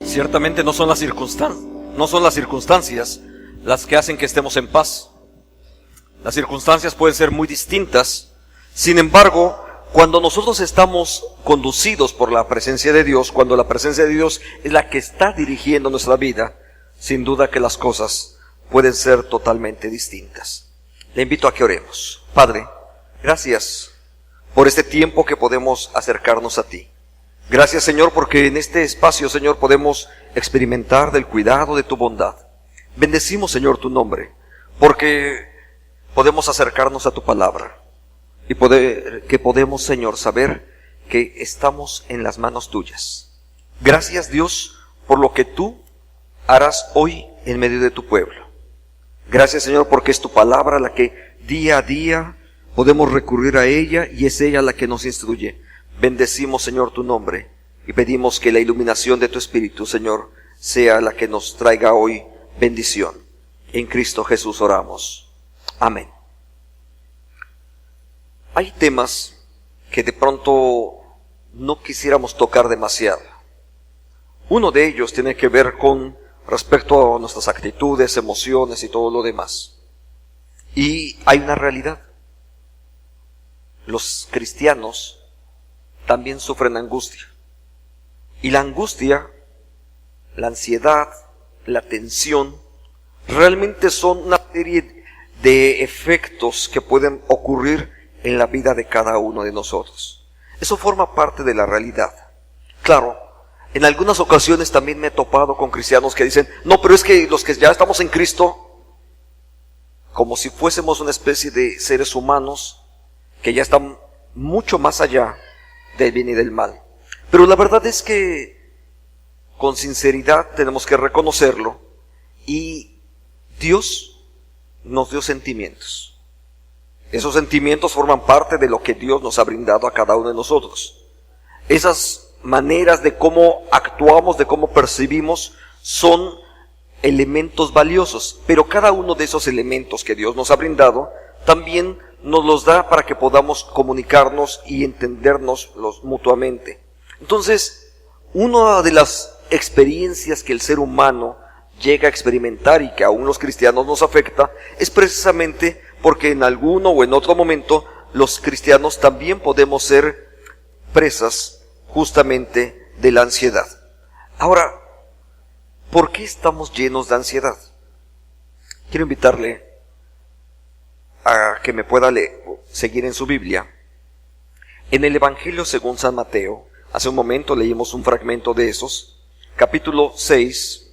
Ciertamente no son las circunstancias las que hacen que estemos en paz. Las circunstancias pueden ser muy distintas. Sin embargo, cuando nosotros estamos conducidos por la presencia de Dios, cuando la presencia de Dios es la que está dirigiendo nuestra vida, sin duda que las cosas pueden ser totalmente distintas. Le invito a que oremos. Padre, gracias por este tiempo que podemos acercarnos a ti. Gracias, Señor, porque en este espacio, Señor, podemos experimentar del cuidado de tu bondad. Bendecimos, Señor, tu nombre, porque podemos acercarnos a tu palabra y podemos, Señor, saber que estamos en las manos tuyas. Gracias, Dios, por lo que tú harás hoy en medio de tu pueblo. Gracias, Señor, porque es tu palabra la que día a día podemos recurrir a ella y es ella la que nos instruye. Bendecimos, Señor, tu nombre y pedimos que la iluminación de tu Espíritu, Señor, sea la que nos traiga hoy bendición. En Cristo Jesús oramos. Amén. Hay temas que de pronto no quisiéramos tocar demasiado. Uno de ellos tiene que ver con respecto a nuestras actitudes, emociones y todo lo demás. Y hay una realidad. Los cristianos también sufren angustia. Y la angustia, la ansiedad, la tensión, realmente son una serie de efectos que pueden ocurrir en la vida de cada uno de nosotros. Eso forma parte de la realidad. Claro, en algunas ocasiones también me he topado con cristianos que dicen, no, pero es que los que ya estamos en Cristo, como si fuésemos una especie de seres humanos que ya están mucho más allá del bien y del mal. Pero la verdad es que con sinceridad tenemos que reconocerlo y Dios nos dio sentimientos. Esos sentimientos forman parte de lo que Dios nos ha brindado a cada uno de nosotros. Esas maneras de cómo actuamos, de cómo percibimos, son elementos valiosos, pero cada uno de esos elementos que Dios nos ha brindado también nos los da para que podamos comunicarnos y entendernos mutuamente. Entonces, una de las experiencias que el ser humano llega a experimentar y que aún los cristianos nos afecta es precisamente porque en alguno o en otro momento los cristianos también podemos ser presas justamente de la ansiedad. Ahora, ¿por qué estamos llenos de ansiedad? Quiero invitarle a que me pueda seguir en su Biblia. En el Evangelio según San Mateo, hace un momento leímos un fragmento de esos, capítulo 6,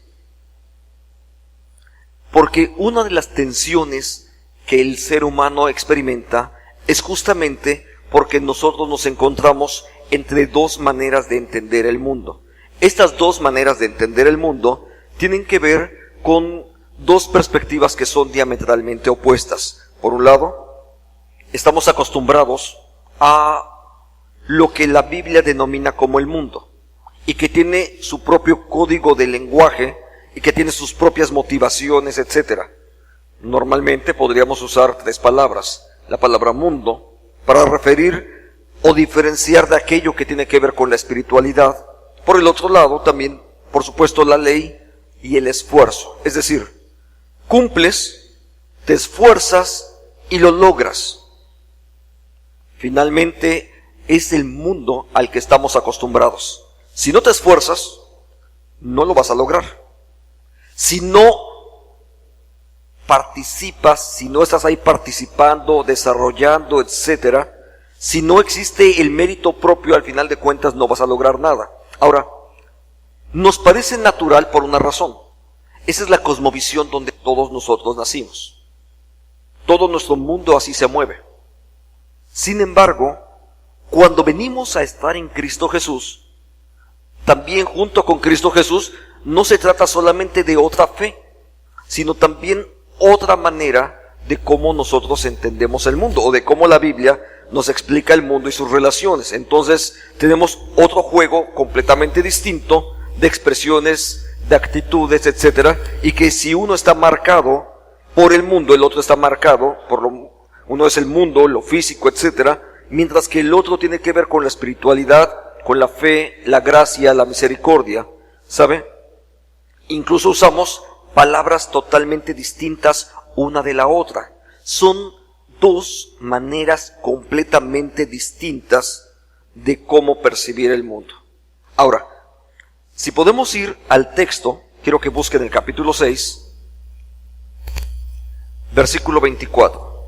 porque una de las tensiones que el ser humano experimenta es justamente porque nosotros nos encontramos entre dos maneras de entender el mundo. Estas dos maneras de entender el mundo tienen que ver con dos perspectivas que son diametralmente opuestas. Por un lado, estamos acostumbrados a lo que la Biblia denomina como el mundo, y que tiene su propio código de lenguaje, y que tiene sus propias motivaciones, etc. Normalmente podríamos usar tres palabras. La palabra mundo, para referir o diferenciar de aquello que tiene que ver con la espiritualidad. Por el otro lado, también, por supuesto, la ley y el esfuerzo. Es decir, cumples, te esfuerzas y lo logras. Finalmente, es el mundo al que estamos acostumbrados. Si no te esfuerzas, no lo vas a lograr. Si no participas, si no estás ahí participando, desarrollando, etcétera, si no existe el mérito propio, al final de cuentas no vas a lograr nada. Ahora, nos parece natural por una razón. Esa es la cosmovisión donde todos nosotros nacimos. Todo nuestro mundo así se mueve. Sin embargo, cuando venimos a estar en Cristo Jesús, también junto con Cristo Jesús, no se trata solamente de otra fe, sino también otra manera de cómo nosotros entendemos el mundo, o de cómo la Biblia nos explica el mundo y sus relaciones. Entonces, tenemos otro juego completamente distinto de expresiones, de actitudes, etcétera, y que si uno está marcado por el mundo, el otro está marcado uno es el mundo, lo físico, etcétera, mientras que el otro tiene que ver con la espiritualidad, con la fe, la gracia, la misericordia. ¿Sabe? Incluso usamos palabras totalmente distintas una de la otra. Son dos maneras completamente distintas de cómo percibir el mundo. Ahora, si podemos ir al texto, quiero que busquen el capítulo 6, versículo 24.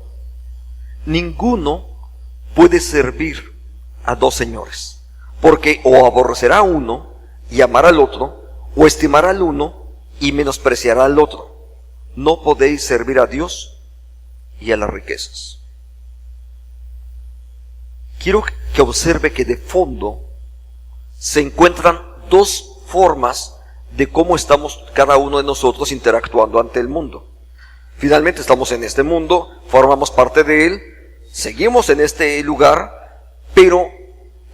Ninguno puede servir a dos señores, porque o aborrecerá a uno y amará al otro, o estimará al uno y menospreciará al otro. No podéis servir a Dios y a las riquezas. Quiero que observe que de fondo se encuentran dos formas de cómo estamos cada uno de nosotros interactuando ante el mundo. Finalmente estamos en este mundo, formamos parte de él, seguimos en este lugar, pero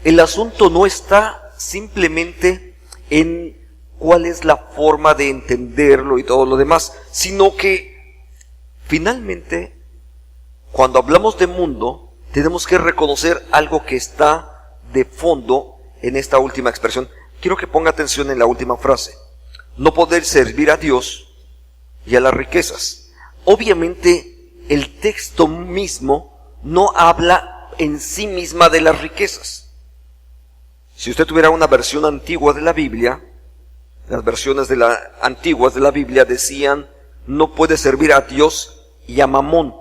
el asunto no está simplemente en cuál es la forma de entenderlo y todo lo demás, sino que finalmente cuando hablamos de mundo tenemos que reconocer algo que está de fondo en esta última expresión. Quiero que ponga atención en la última frase. No poder servir a Dios y a las riquezas. Obviamente el texto mismo no habla en sí misma de las riquezas. Si usted tuviera una versión antigua de la Biblia, las versiones antiguas de la Biblia decían, no puede servir a Dios y a Mamón.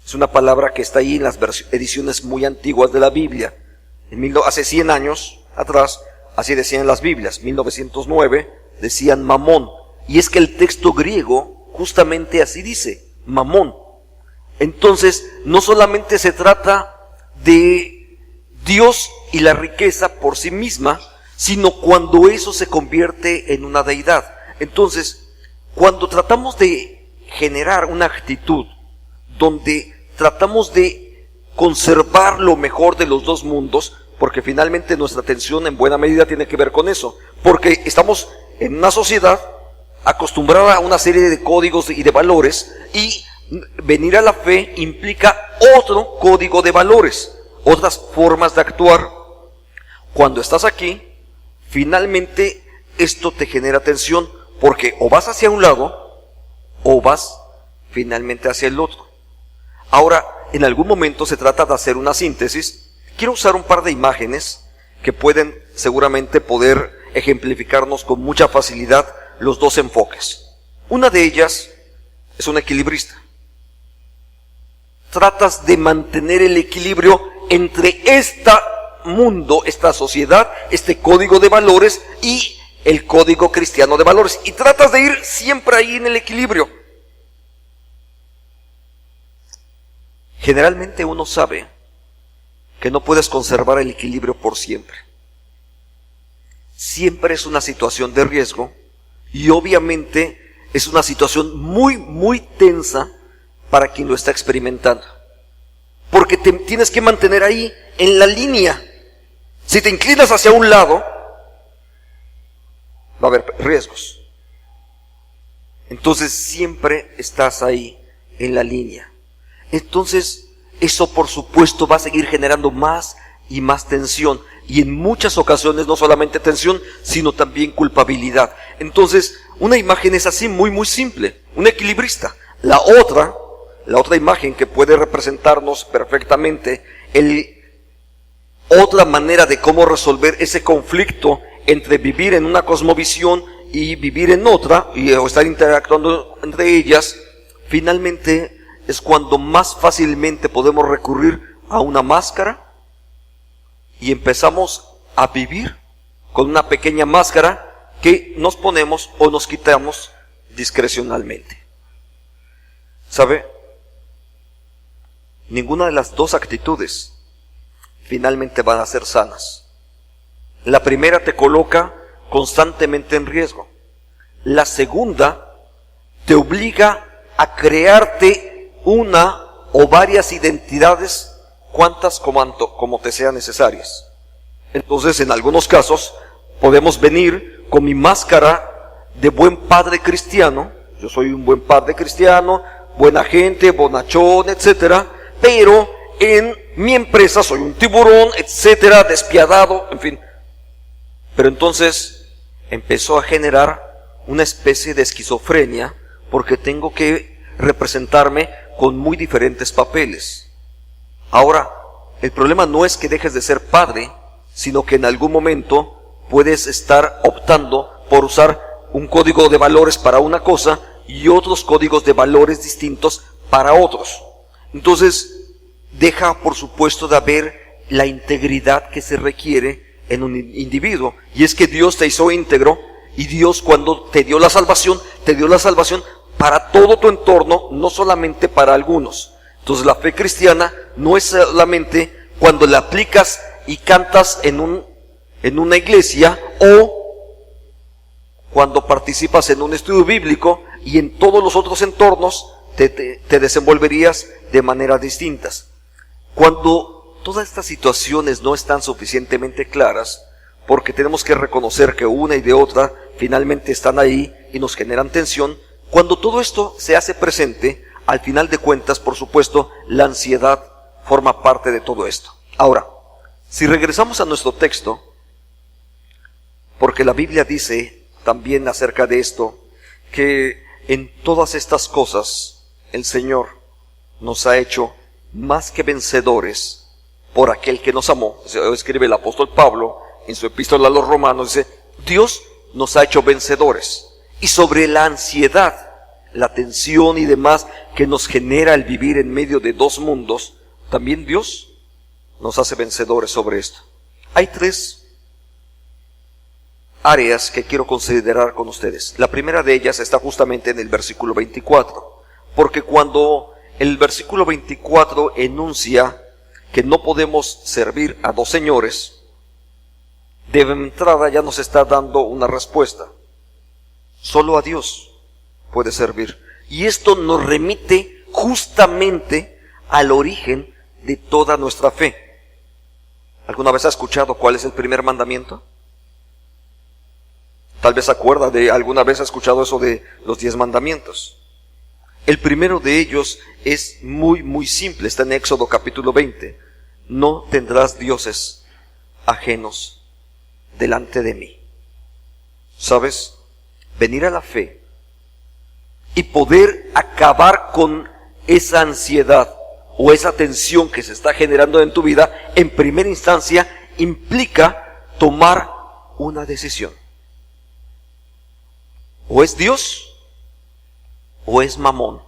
Es una palabra que está ahí en las ediciones muy antiguas de la Biblia. Hace 100 años atrás, así decían las Biblias. 1909 decían Mamón. Y es que el texto griego justamente así dice, Mamón. Entonces, no solamente se trata de Dios y la riqueza por sí misma, sino cuando eso se convierte en una deidad. Entonces, cuando tratamos de generar una actitud donde tratamos de conservar lo mejor de los dos mundos, porque finalmente nuestra atención en buena medida tiene que ver con eso, porque estamos en una sociedad acostumbrada a una serie de códigos y de valores, y venir a la fe implica otro código de valores, otras formas de actuar. Cuando estás aquí, finalmente esto te genera tensión, porque o vas hacia un lado o vas finalmente hacia el otro. Ahora, en algún momento se trata de hacer una síntesis. Quiero usar un par de imágenes que pueden seguramente poder ejemplificarnos con mucha facilidad los dos enfoques. Una de ellas es un equilibrista. Tratas de mantener el equilibrio entre este mundo, esta sociedad, este código de valores y el código cristiano de valores. Y tratas de ir siempre ahí en el equilibrio. Generalmente uno sabe que no puedes conservar el equilibrio por siempre. Siempre es una situación de riesgo y obviamente es una situación muy, muy tensa para quien lo está experimentando. Porque te tienes que mantener ahí en la línea. Si te inclinas hacia un lado, va a haber riesgos. Entonces siempre estás ahí en la línea. Entonces, eso por supuesto va a seguir generando más y más tensión. Y en muchas ocasiones no solamente tensión, sino también culpabilidad. Entonces, una imagen es así muy muy simple, un equilibrista. La otra imagen que puede representarnos perfectamente otra manera de cómo resolver ese conflicto entre vivir en una cosmovisión y vivir en otra, o estar interactuando entre ellas, finalmente es cuando más fácilmente podemos recurrir a una máscara y empezamos a vivir con una pequeña máscara que nos ponemos o nos quitamos discrecionalmente. ¿Sabe? Ninguna de las dos actitudes finalmente van a ser sanas. La primera te coloca constantemente en riesgo. La segunda te obliga a crearte una o varias identidades, cuantas como te sean necesarias. Entonces, en algunos casos, podemos venir con mi máscara de buen padre cristiano. Yo soy un buen padre cristiano, buena gente, bonachón, etcétera. Pero en mi empresa soy un tiburón, etcétera, despiadado, en fin. Pero entonces, empezó a generar una especie de esquizofrenia porque tengo que representarme con muy diferentes papeles. Ahora, el problema no es que dejes de ser padre, sino que en algún momento puedes estar optando por usar un código de valores para una cosa y otros códigos de valores distintos para otros. Entonces, deja por supuesto de haber la integridad que se requiere en un individuo. Y es que Dios te hizo íntegro, y Dios, cuando te dio la salvación para todo tu entorno, no solamente para algunos. Entonces la fe cristiana no es solamente cuando la aplicas y cantas en una iglesia, o cuando participas en un estudio bíblico, y en todos los otros entornos te desenvolverías de maneras distintas. Cuando todas estas situaciones no están suficientemente claras, porque tenemos que reconocer que una y de otra finalmente están ahí y nos generan tensión, cuando todo esto se hace presente, al final de cuentas, por supuesto, la ansiedad forma parte de todo esto. Ahora, si regresamos a nuestro texto, porque la Biblia dice también acerca de esto, que en todas estas cosas el Señor nos ha hecho más que vencedores por aquel que nos amó. Escribe el apóstol Pablo en su epístola a los Romanos, dice: Dios nos ha hecho vencedores. Y sobre la ansiedad, la tensión y demás que nos genera el vivir en medio de dos mundos, también Dios nos hace vencedores sobre esto. Hay tres áreas que quiero considerar con ustedes. La primera de ellas está justamente en el versículo 24, porque cuando el versículo 24 enuncia que no podemos servir a dos señores, de entrada ya nos está dando una respuesta. Solo a Dios puede servir. Y esto nos remite justamente al origen de toda nuestra fe. ¿Alguna vez ha escuchado cuál es el primer mandamiento? Tal vez se acuerda de alguna vez ha escuchado eso de los 10 mandamientos. El primero de ellos es muy simple, está en Éxodo capítulo 20. No tendrás dioses ajenos delante de mí. ¿Sabes? Venir a la fe y poder acabar con esa ansiedad o esa tensión que se está generando en tu vida, en primera instancia implica tomar una decisión. O es Dios o es Mamón,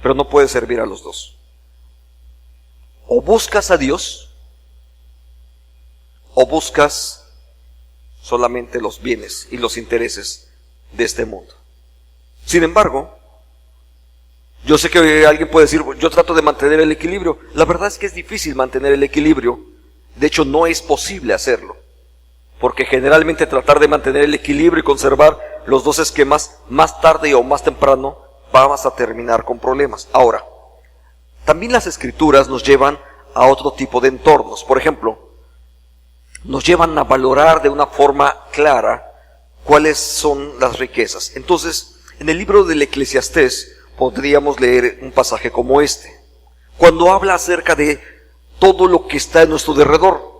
pero no puedes servir a los dos. O buscas a Dios o buscas solamente los bienes y los intereses de este mundo. Sin embargo, yo sé que alguien puede decir: yo trato de mantener el equilibrio. La verdad es que es difícil mantener el equilibrio. De hecho, no es posible hacerlo, porque generalmente tratar de mantener el equilibrio y conservar los dos esquemas, más tarde o más temprano vamos a terminar con problemas. Ahora, también las escrituras nos llevan a otro tipo de entornos. Por ejemplo, nos llevan a valorar de una forma clara cuáles son las riquezas. Entonces, en el libro del Eclesiastés podríamos leer un pasaje como este, cuando habla acerca de todo lo que está en nuestro derredor.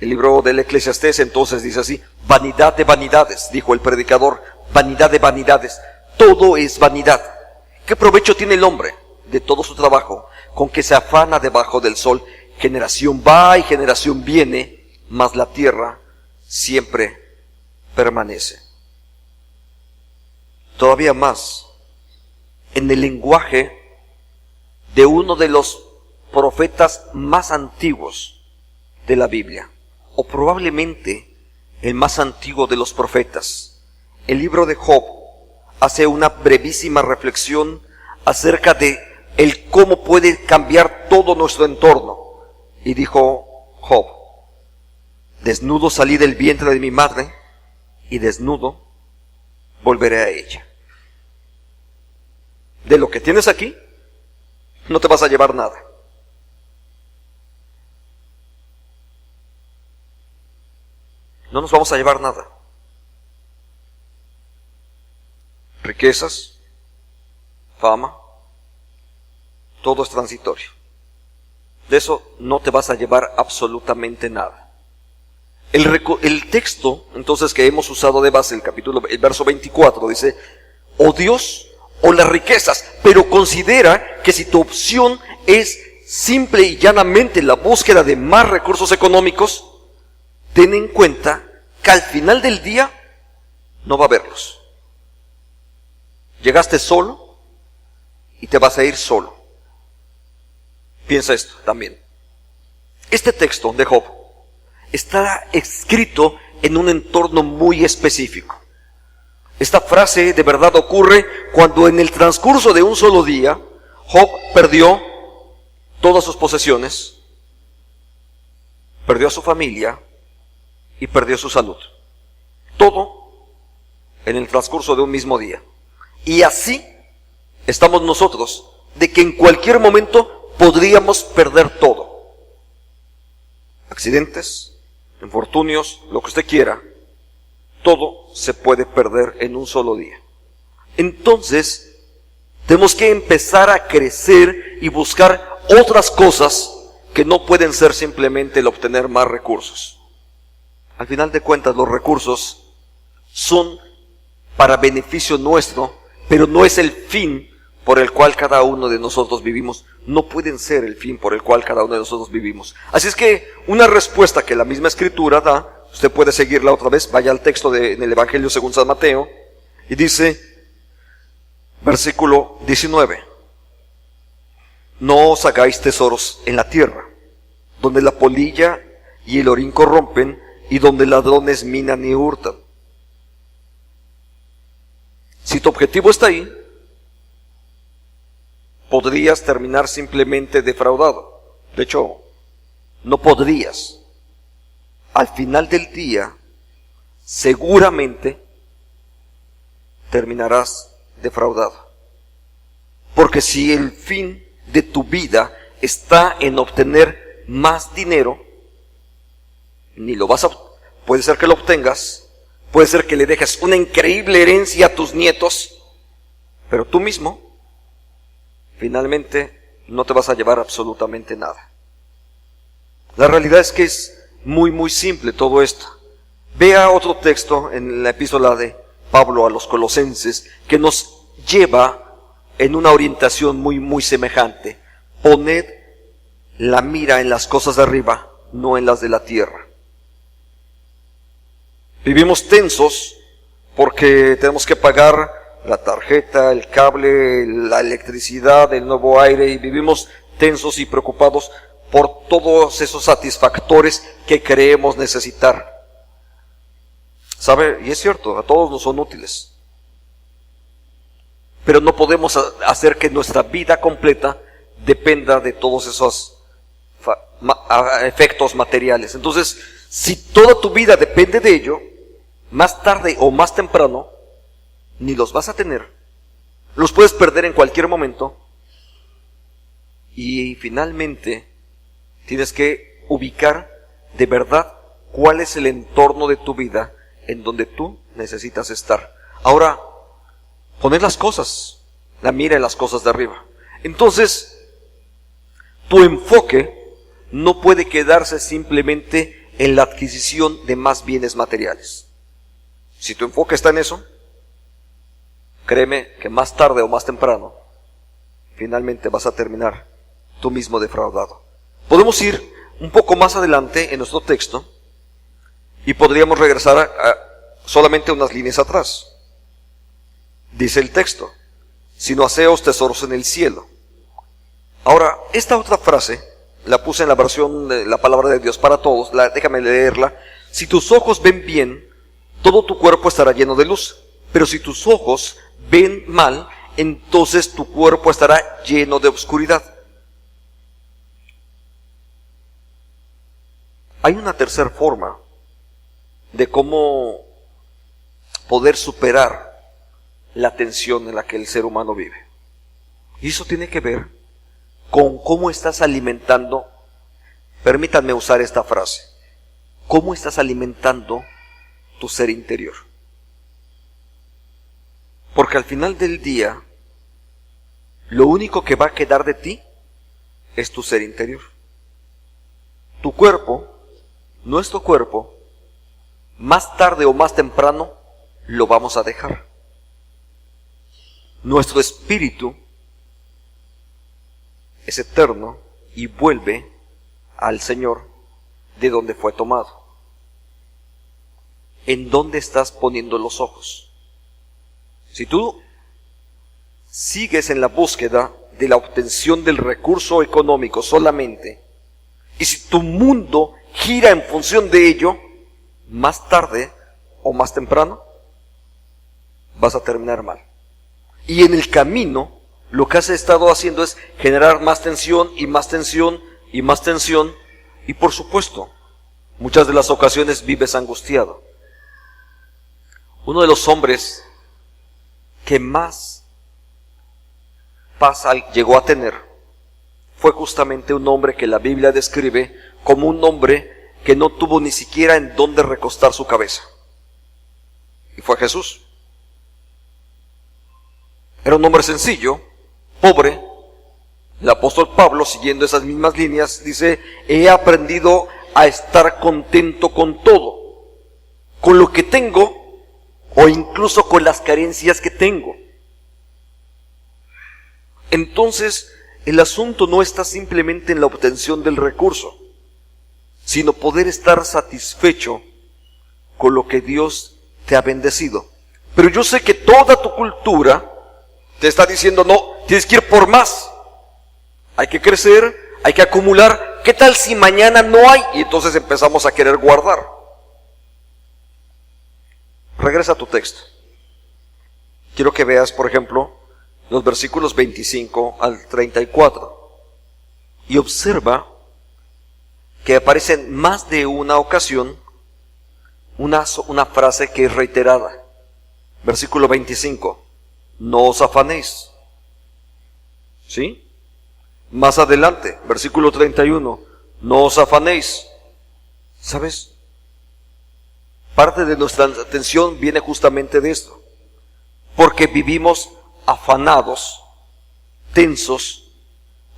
El libro del Eclesiastés entonces dice así: vanidad de vanidades, dijo el predicador, vanidad de vanidades, todo es vanidad. ¿Qué provecho tiene el hombre de todo su trabajo, con que se afana debajo del sol? Generación va y generación viene, mas la tierra siempre permanece. Todavía más, en el lenguaje de uno de los profetas más antiguos de la Biblia, o probablemente el más antiguo de los profetas, el libro de Job hace una brevísima reflexión acerca de el cómo puede cambiar todo nuestro entorno. Y dijo Job: desnudo salí del vientre de mi madre, y desnudo volveré a ella. De lo que tienes aquí, no te vas a llevar nada. No nos vamos a llevar nada. Riquezas, fama, todo es transitorio. De eso no te vas a llevar absolutamente nada. El texto, entonces, que hemos usado de base, el verso 24, dice, o Dios o las riquezas, pero considera que si tu opción es simple y llanamente la búsqueda de más recursos económicos, ten en cuenta que al final del día no va a haberlos. Llegaste solo y te vas a ir solo. Piensa esto también. Este texto de Job está escrito en un entorno muy específico. Esta frase de verdad ocurre cuando en el transcurso de un solo día, Job perdió todas sus posesiones, perdió a su familia y perdió su salud. Todo en el transcurso de un mismo día. Y así estamos nosotros, de que en cualquier momento podríamos perder todo. Accidentes, infortunios, lo que usted quiera, todo se puede perder en un solo día. Entonces, tenemos que empezar a crecer y buscar otras cosas que no pueden ser simplemente el obtener más recursos. Al final de cuentas, los recursos son para beneficio nuestro, pero no es el fin por el cual cada uno de nosotros vivimos. No pueden ser el fin por el cual cada uno de nosotros vivimos. Así es que una respuesta que la misma Escritura da, usted puede seguirla otra vez, vaya al texto en el Evangelio según San Mateo, y dice, versículo 19, no os hagáis tesoros en la tierra, donde la polilla y el orín corrompen, y donde ladrones minan y hurtan. Si tu objetivo está ahí, podrías terminar simplemente defraudado. De hecho, no podrías. Al final del día, seguramente terminarás defraudado. Porque si el fin de tu vida está en obtener más dinero, ni lo vas a... Puede ser que lo obtengas, puede ser que le dejes una increíble herencia a tus nietos, pero tú mismo, finalmente, no te vas a llevar absolutamente nada. La realidad es que es muy simple todo esto. Vea otro texto en la epístola de Pablo a los Colosenses que nos lleva en una orientación muy semejante. Poned la mira en las cosas de arriba, no en las de la tierra. Vivimos tensos porque tenemos que pagar la tarjeta, el cable, la electricidad, el nuevo aire, y vivimos tensos y preocupados por todos esos satisfactores que creemos necesitar. ¿Sabe? Y es cierto, a todos nos son útiles. Pero no podemos hacer que nuestra vida completa dependa de todos esos efectos materiales. Entonces, si toda tu vida depende de ello, más tarde o más temprano, ni los vas a tener. Los puedes perder en cualquier momento. Y finalmente, tienes que ubicar de verdad cuál es el entorno de tu vida en donde tú necesitas estar. Ahora, poner las cosas, la mira en las cosas de arriba. Entonces, tu enfoque no puede quedarse simplemente en la adquisición de más bienes materiales. Si tu enfoque está en eso, créeme que más tarde o más temprano, finalmente vas a terminar tú mismo defraudado. Podemos ir un poco más adelante en nuestro texto y podríamos regresar a solamente unas líneas atrás. Dice el texto, sino haceos tesoros en el cielo. Ahora, esta otra frase la puse en la versión de la palabra de Dios para todos, déjame leerla. Si tus ojos ven bien, todo tu cuerpo estará lleno de luz, pero si tus ojos ven mal, entonces tu cuerpo estará lleno de oscuridad. Hay una tercera forma de cómo poder superar la tensión en la que el ser humano vive. Y eso tiene que ver con cómo estás alimentando, permítanme usar esta frase, cómo estás alimentando tu ser interior. Porque al final del día, lo único que va a quedar de ti es tu ser interior. Tu cuerpo, nuestro cuerpo, más tarde o más temprano lo vamos a dejar. Nuestro espíritu es eterno y vuelve al Señor de donde fue tomado. ¿En dónde estás poniendo los ojos? Si tú sigues en la búsqueda de la obtención del recurso económico solamente, y si tu mundo gira en función de ello, más tarde o más temprano vas a terminar mal. Y en el camino, lo que has estado haciendo es generar más tensión y más tensión y más tensión, y por supuesto, muchas de las ocasiones vives angustiado. Uno de los hombres que más paz llegó a tener fue justamente un hombre que la Biblia describe como un hombre que no tuvo ni siquiera en dónde recostar su cabeza. Y fue Jesús. Era un hombre sencillo, pobre. El apóstol Pablo, siguiendo esas mismas líneas, dice: he aprendido a estar contento con todo, con lo que tengo o incluso con las carencias que tengo. Entonces, el asunto no está simplemente en la obtención del recurso, sino poder estar satisfecho con lo que Dios te ha bendecido. Pero yo sé que toda tu cultura te está diciendo: no, tienes que ir por más. Hay que crecer, hay que acumular. ¿Qué tal si mañana no hay? Y entonces empezamos a querer guardar. Regresa a tu texto. Quiero que veas, por ejemplo, los versículos 25 al 34. Y observa que aparece en más de una ocasión una frase que es reiterada. Versículo 25. No os afanéis. ¿Sí? Más adelante, versículo 31. No os afanéis. ¿Sabes? Parte de nuestra atención viene justamente de esto. Porque vivimos afanados, tensos,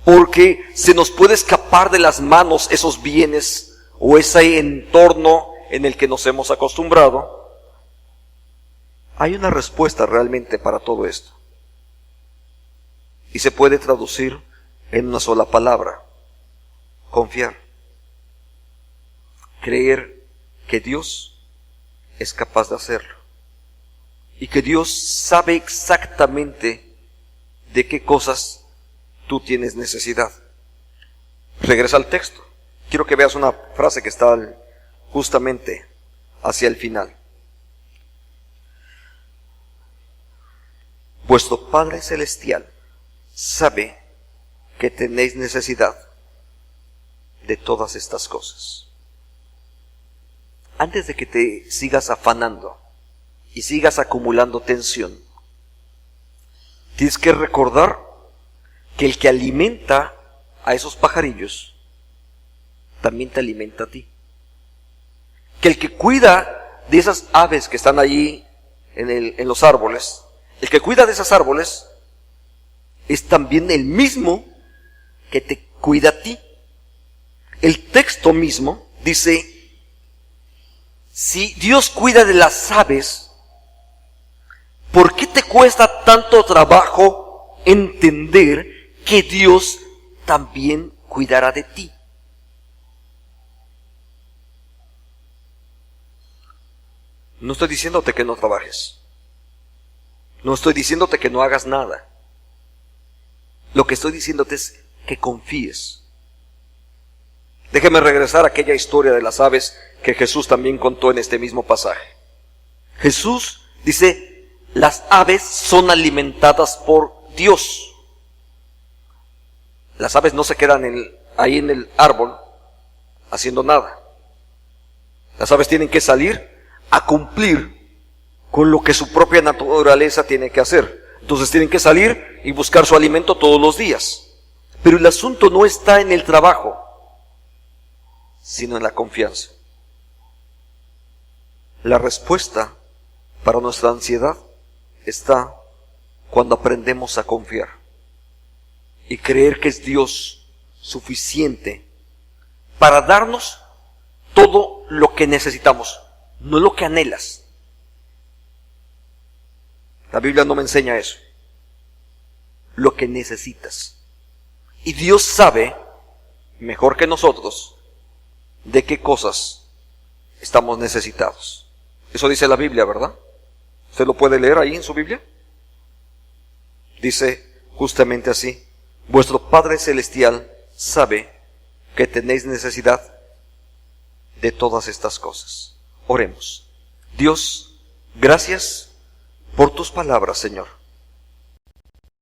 porque se nos puede escapar de las manos esos bienes o ese entorno en el que nos hemos acostumbrado. Hay una respuesta realmente para todo esto. Y se puede traducir en una sola palabra: confiar. Creer que Dios es capaz de hacerlo. Y que Dios sabe exactamente de qué cosas tú tienes necesidad. Regresa al texto. Quiero que veas una frase que está justamente hacia el final. Vuestro Padre Celestial sabe que tenéis necesidad de todas estas cosas. Antes de que te sigas afanando y sigas acumulando tensión, tienes que recordar que el que alimenta a esos pajarillos también te alimenta a ti. Que el que cuida de esas aves que están allí en los árboles, el que cuida de esos árboles es también el mismo que te cuida a ti. El texto mismo dice: si Dios cuida de las aves, ¿por qué te cuesta tanto trabajo entender que Dios también cuidará de ti? No estoy diciéndote que no trabajes. No estoy diciéndote que no hagas nada. Lo que estoy diciéndote es que confíes. Déjeme regresar a aquella historia de las aves que Jesús también contó en este mismo pasaje. Jesús dice: las aves son alimentadas por Dios. Las aves no se quedan ahí en el árbol haciendo nada. Las aves tienen que salir a cumplir con lo que su propia naturaleza tiene que hacer. Entonces tienen que salir y buscar su alimento todos los días. Pero el asunto no está en el trabajo, sino en la confianza. La respuesta para nuestra ansiedad está cuando aprendemos a confiar y creer que es Dios suficiente para darnos todo lo que necesitamos. no lo que anhelas. La Biblia no me enseña eso. Lo que necesitas. Y Dios sabe, mejor que nosotros, de qué cosas estamos necesitados. Eso dice la Biblia, ¿verdad? ¿Usted lo puede leer ahí en su Biblia? Dice justamente así: vuestro Padre Celestial sabe que tenéis necesidad de todas estas cosas. Oremos. Dios, gracias por tus palabras, Señor.